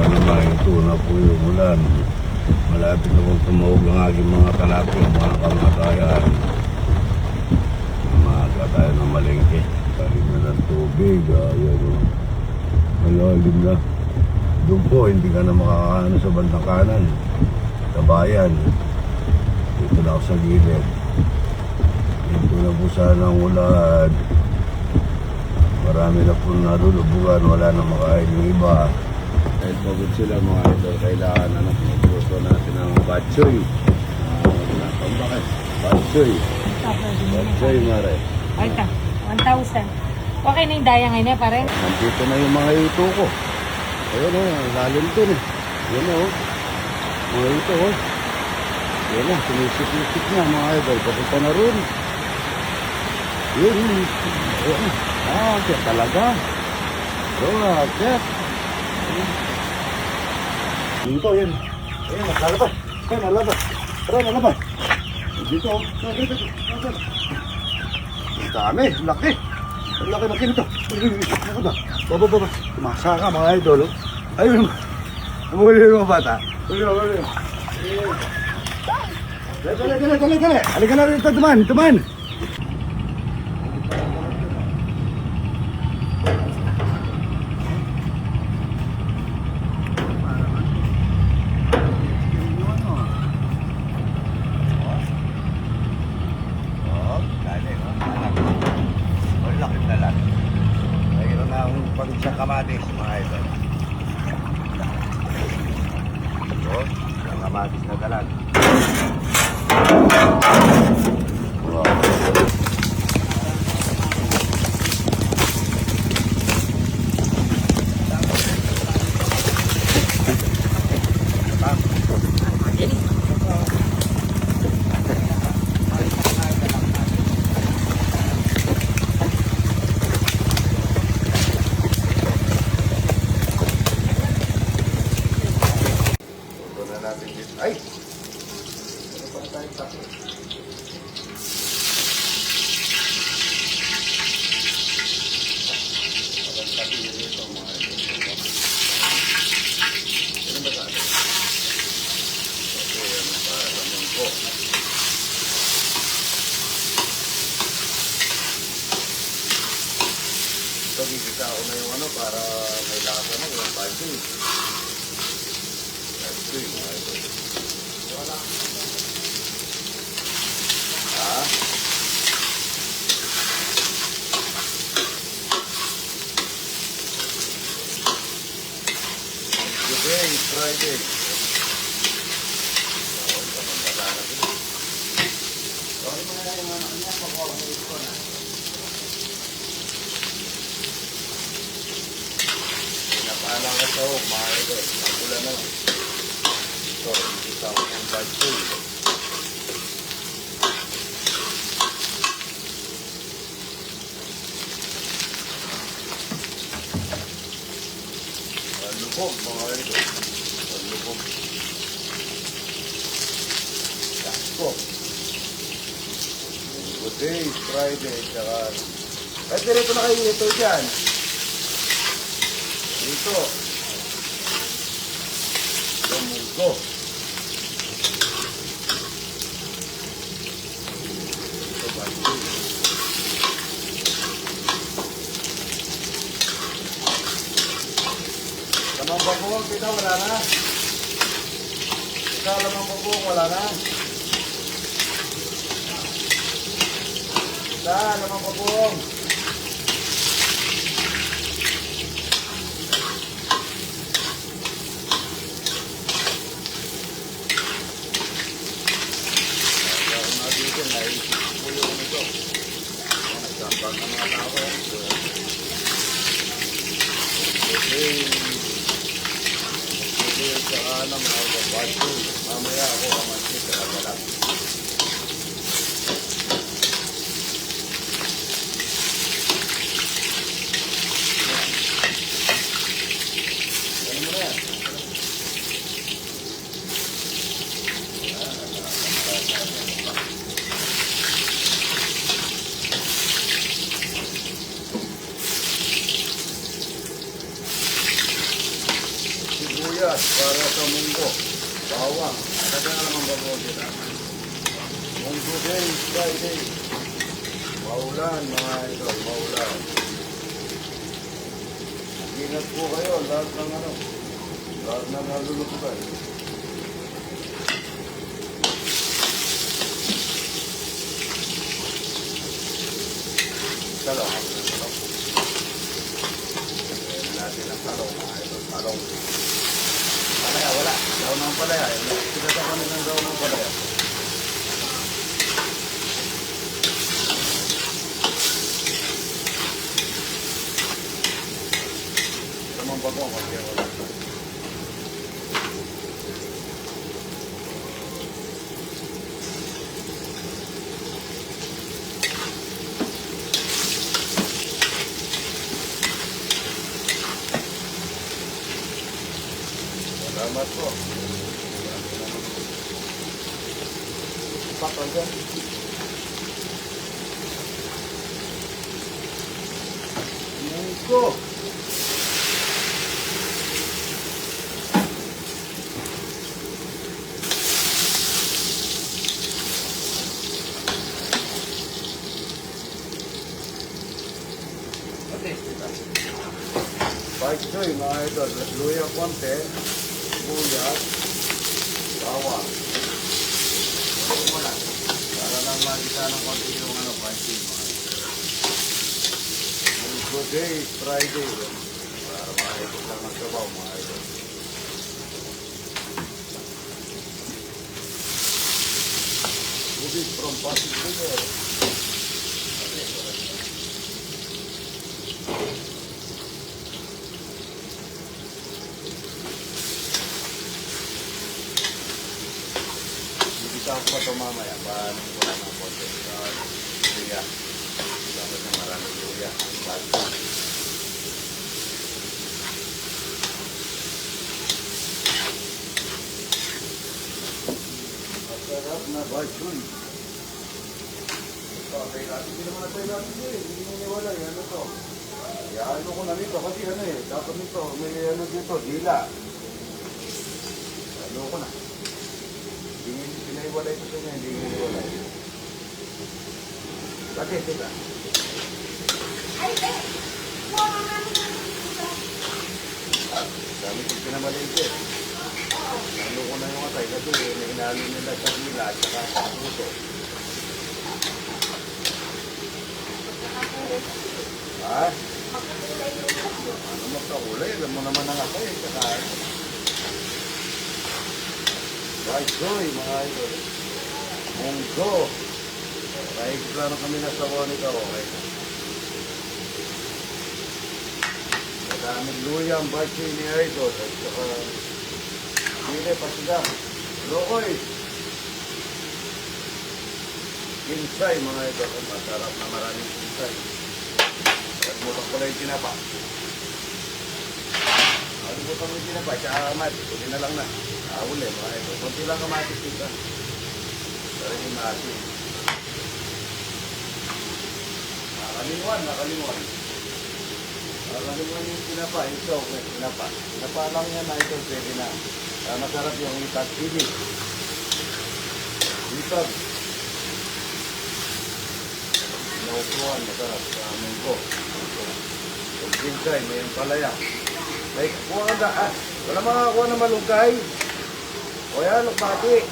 naman ito na po yung ulan. Malapit na kong tumawag ang aking mga kalapit, mga kamatayan. Maaga tayo ng malengke. Karin na ng tubig. Ayan o. Malalim na. Doon po, hindi ka na makakaano sa bandang kanan. Sa bayan. Dito na ako sa gilid. Dito na po sana ang ulan. Marami na po narulubugan. Wala na makain yung iba. Kahit pagod sila mga idol, kailangan magluto natin ng batsoy. Bakit? Batsoy. Batsoy, mare. Ay, 1,000. Okay na yung daya ngayon eh, pare. Nandito na yung mga ito ko. Ayun o, lalim dun eh. Yan o. Mga ito o. Yan na, sinisip-isip na mga idol. Papunta na rin. Yun. Yan. Kaya talaga. Kaya. Dito, yan. Ayan, nakalabas. Ayan, nalabas. Tara, nalabas. Dito, dito. Ang dami, laki. Ang laki nito. Baba. Tumasa ka, mga idol. Ayun. Namuli yung mga bata. Dali. Halika na rito, tuman. Isang kamatis, mga idol. Ito, isang kamatis na dalag. Wow. Ay! Ano pa tayong tapo? Parang tabi dito mga ito. Ano ba tayo? Okay, ano pa naman po. Ito, gigita ako na yung ano para may lasa na yung bagoy. Bagoy mga ito. Today is Friday. Pinapaalang ka sa home, mga ito. Nakula na lang. Ito, kita ko yung batsoy. Lubog, mga ito. Lubog. Takbo. Good day, Friday, tsaka... Ay, dirito na kayo ito dyan. Dito. Lumugo. Ito ba? Lamang babuong, kita wala na. Kita lamang babuong, wala na. Kita lamang babuong. Kaya kung natin, naisip mo yung ito. Nagsambag ng mga tao. Okay. Saka na mga babato. Mamaya ako kamansin sa kagalang. Ano mo na yan? sibuyas para sa munggo. Bawang. Kaya na naman babote namin. Munggo day, Friday. Maulan mga idol, maulan. Ingat po kayo, lahat ng lahat ng nalulutugan. Talong. Pwede natin ang talong mga idol, talong. Palaya, wala. Daw ng palaya. Pinata kami ng daw ng palaya. Tamang bagong kasi wala. Salamat po. Patol dyan. Munggo. Bike choy mga idol. Luya konti. Buyas. Bawang. Wala. Para lang makita ng konti yung bike choy mga idol. Munggo day, Friday. Para makikita lang ang sabaw mga idol. Tubig from Pasig River. Ako pa ito mamaya, paano ko lang ang konti sa luya. Dapat na maraming luya. Masarap na bachoy. Okay, natin hindi naman natin natin hindi niniwala. Ano to? Ano ko na nito kasi dapat nito, may dito, dila. Ano ko na. Pinaiwalay ko sa inyo, hindi pinaiwalay. Bakit sila? Ay, dami kong pinamalinti. Lalo ko na yung matay kasi nainalo nila sa nila at saka sa puso. Ha? Ano magkakulay? Alam mo naman ang ako eh. Saka bachoy mga idol. Munggo. Kahit plano kami na sa Wonica, okay. Madaming luyang bachoy ni idol. At saka sili, pasigang. Lokoy. Kinsay mga idol. Masarap na maraming kinsay. At mutak pala yung tinapa. Alimutan mo yung tinapa. Tsaka mati. Uli na lang na. Uli mga idol. Kunti lang kamatis dito. Pero yung mati. Nakalimuan. Nakalimuan yung tinapa. Ito, tinapa. Tinapa lang yan na ito. Pwede na. Masarap yung itag. Ibig. Itag. Naupuan. Masarap. Sa munggo. Yung kinsay. May palaya. Like, kuha ka da. Wala makakuha na malunggay. O yan, lukbati.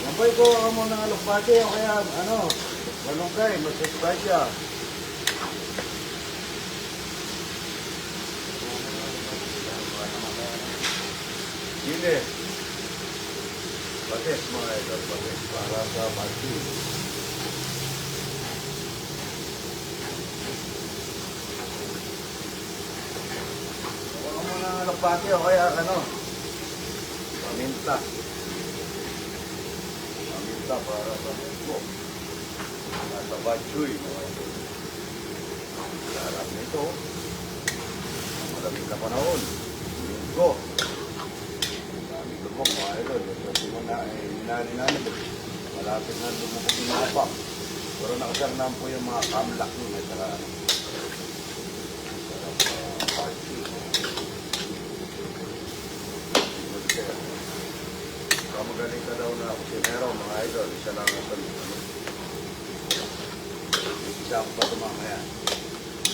Mabay ko mo ng lukbati. O kaya, malunggay. Masasabay siya. Sili. Batis mga idol. Batis. Para sa batis. Lukbati o kaya paminta. Paminta para sa munggo. Nasa bachoy. Sarap nito. Malamig na panahon. Munggo. Dami lubok mga idol. Kasi mga inani-nani. Malapit na lumubog yung mga pang. Pero nakasarnaan po yung mga kamlak nun. Sarap bachoy. idol, isa lang ang isa pa ito mamaya.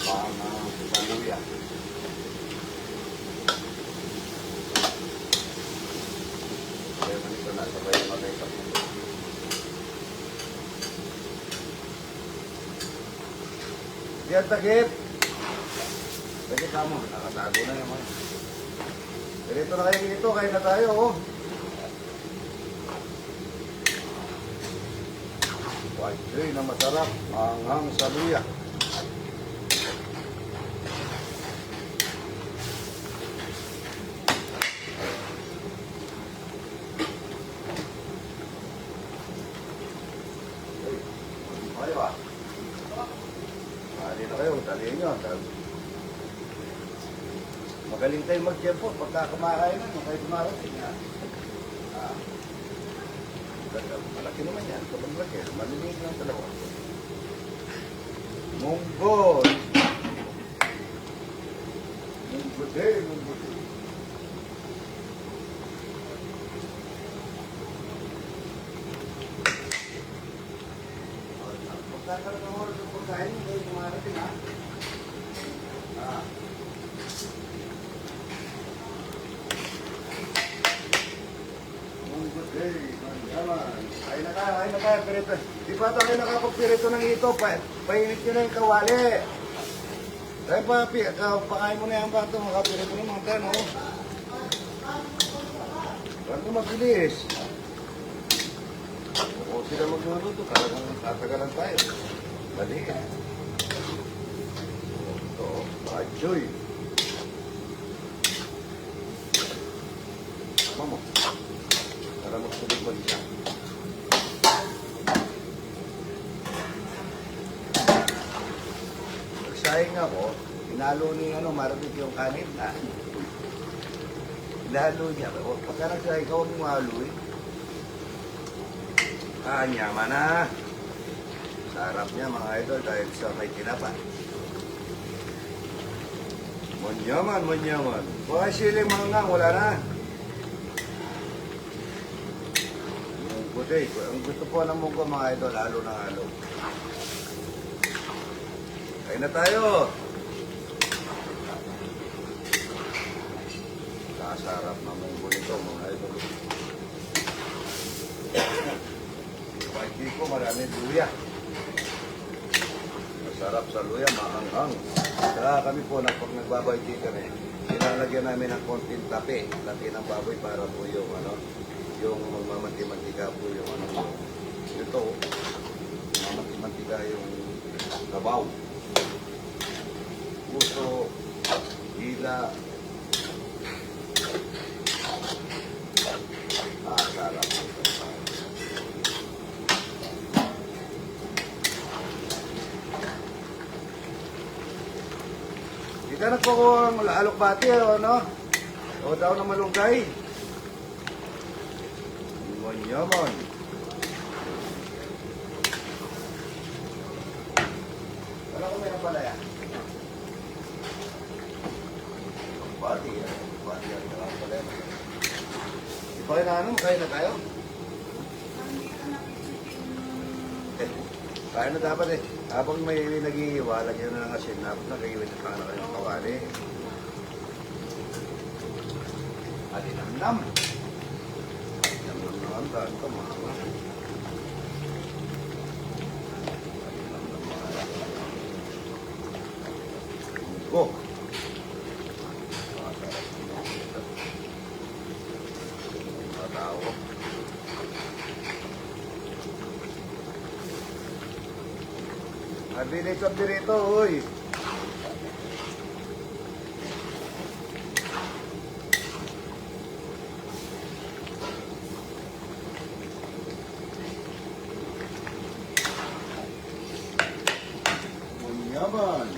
Pang paluya. Kaya man ito na, sabay yung magay pa. Diyan takip. Takip ka mo, nakatago na yung mga. Dito na kayo dito, kain na tayo, oh. Pwede na masarap, anghang sa luya. Ay, ba? Dali na kayo, talihin nyo. Magaling tayo mag-tempo pagka kumakain na, kung kayo kumarating ha. Malaki naman yan, sobrang laki. Maliliit lang dalawa. Munggol! Munggol. Pagkakaroon ng oras ng pagkain, kayo kumarating ha. Ay na tayo, pirito. Di pa tayo nakapagpirito ng ito, painit nyo na yung kawali. Tayo pa, pakain mo na yung bato, makapirito ng mga tayo, no? Bago mabilis. O sila magluluto, talagang tatagalan tayo. Dali ka. Ito, pajoy. Mamo. Para magsulit siya. Nagsayang ako, inalo ni Maramit yung kanin na. Inalo niya. Pagka nagsayang ka, huwag mong halo eh. Nyama na. Sarap niya mga idol dahil sa may tinapa. Manyaman. Baka siling mga wala na. Buti, ang gusto po ng munggo mga idol, halo na halo. Kain na tayo. Kasarap na munggo nito mga idol. Pagki ko marami luya. Masarap sa luya, maanghang. Saka kami po, pag nagbabayti kami, nilalagyan namin ng konting tape ng baboy para po yung yung magmamanti-mantika po yung ito, mamanti-mantika yung kabaw, puso, hila, sarap. Di ka nagpakuha ang alokbati o daw na malunggay. Yaman. Wala ko may napalaya. Pati yan napalaya. Di pa kayo kain na tayo? Kain na dapat eh. Habang may nag-iiwa, lagyan na ng asin, nag-iiwin na kayo ng kawali. Alinamnam. Daan ka mga go. Tao. Abilis dito, uy. Yaman.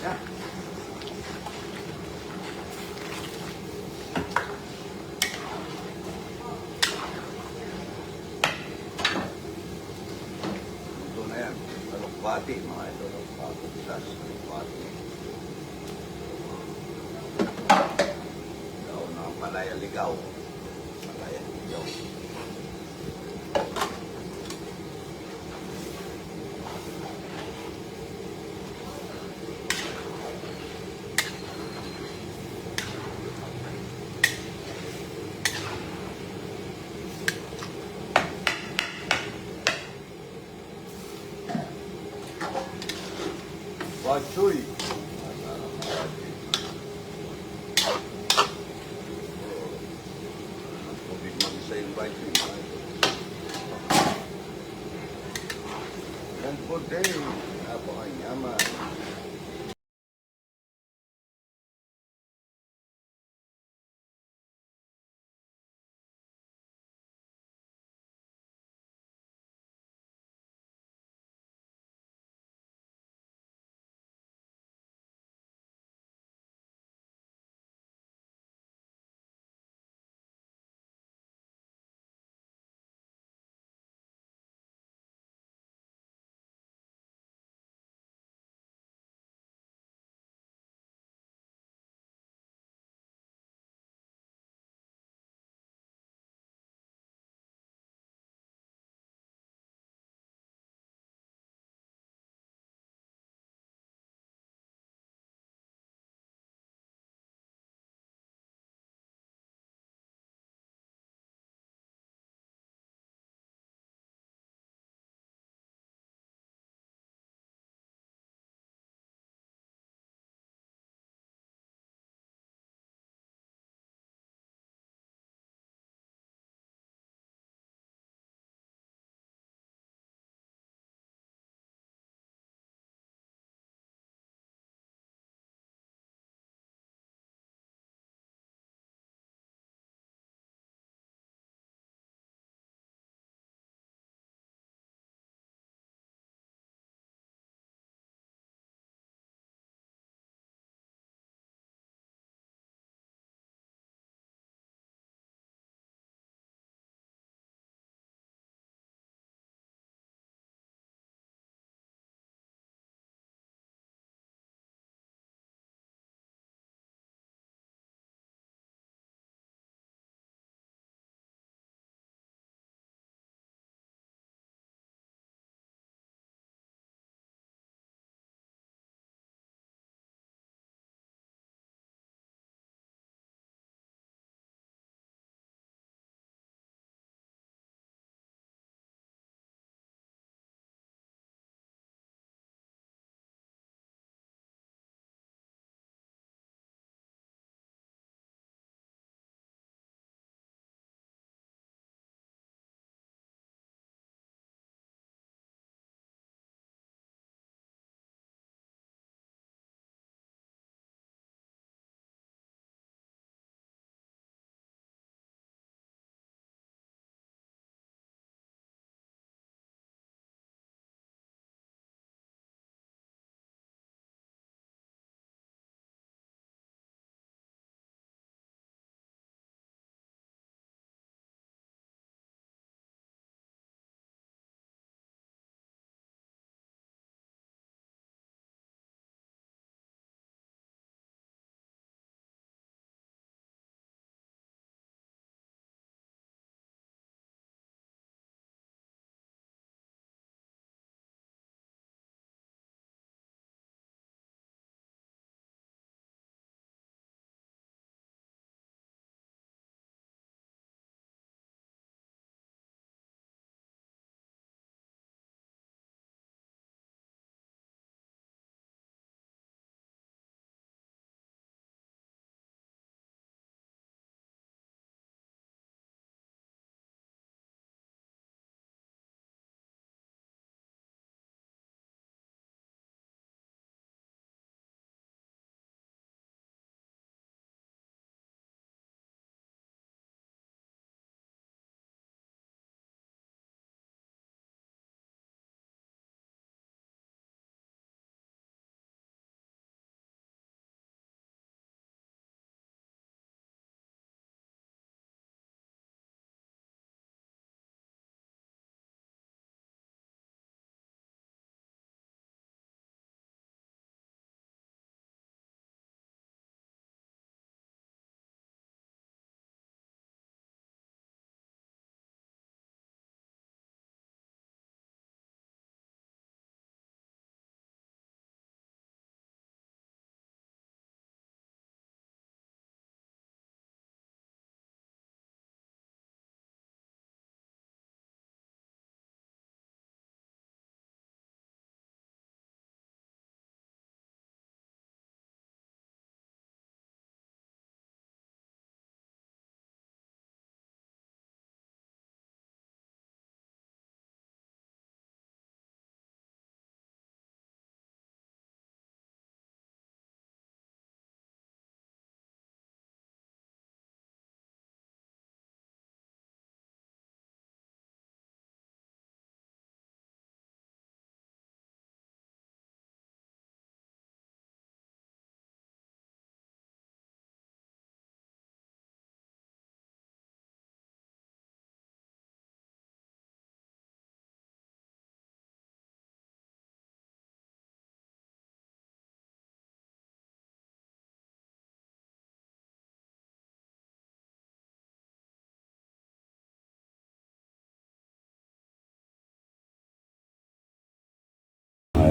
Ya. Ito na yan. Alokbati mga ito. Pagkutas ng pati. Ligaw na ang palaya ligaw. Palaya ligaw. Bachoy. Tubig mag-isa yung bachoy. Yan po din. Napaka-yaman.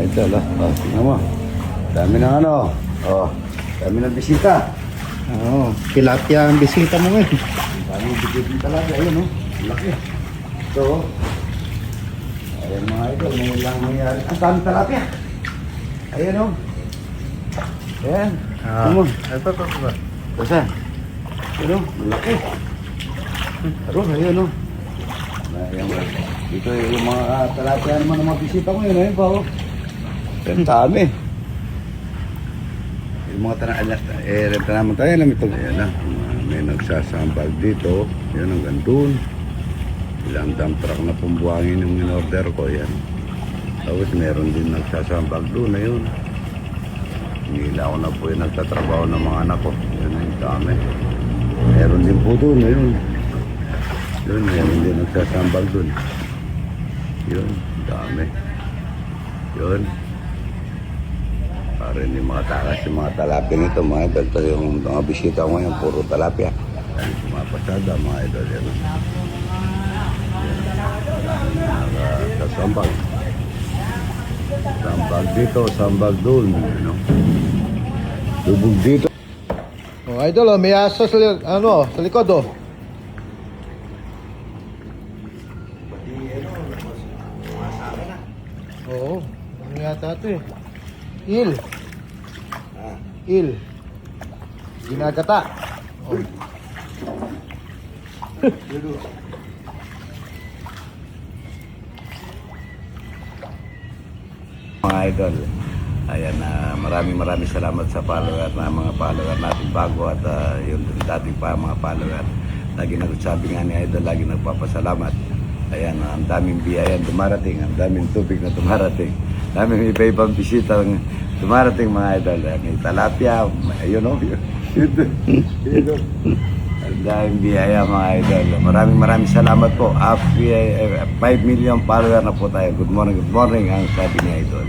idol. Oh, tingnan mo. Dami ng ano. Oh, dami ng bisita. Oo, tilapia ang bisita mo ngayon. Dami ng bisita talaga. Ayun, oh. Laki. Ito, oh. Ayan mga idol, ngayon lang nangyari. Ang dami talapia. Ayan, oh. Ayan. Tingnan mo. Ito. Basta. Ano? Malaki. Pero, ayun o. Ayan, dito yung mga talapia naman ng mga bisita ko yun. Ayun pa o. Ang dami. Yung mga renta naman tayo. Alam ito. Ayan na. May nagsasambag dito. Ayan hanggang doon. Ilang dump truck na pumbuhangin yung in-order ko. Ayan. Tapos meron din nagsasambag doon. Ayun. Hinila ko na po yung nagtatrabaho ng mga anak ko. Yun na yung dami. Meron din po doon. Ayun. Yun, meron din nagsasambag doon. Yun, dami. Yun. Para hindi makatakas yung mga talapia nito. Mga idol, ito yung mga bisita ko ngayon. Puro talapia. Ayan, mga pasada, mga idol. Yan. Nagsasambag. Sambag dito, sambag doon. You know? Lubog dito. Oh, idol, may aso sa, sa likod, oh. Oo, ano yata ito eh. Il. Il. Ginagata. Oh. Mga idol, ayan, maraming salamat sa follower na mga follower natin bago at yung dating pa mga follower. Lagi nagsabi nga ni idol, lagi nagpapasalamat. Ayan, ang daming biyayan dumarating, ang daming tubig na dumarating, daming iba-ibang bisita dumarating mga idol. May talapia, ayun o, yun. Ang daming biyaya mga idol. Maraming salamat po. 5 million follower na po tayo. Good morning ang sabi ni idol.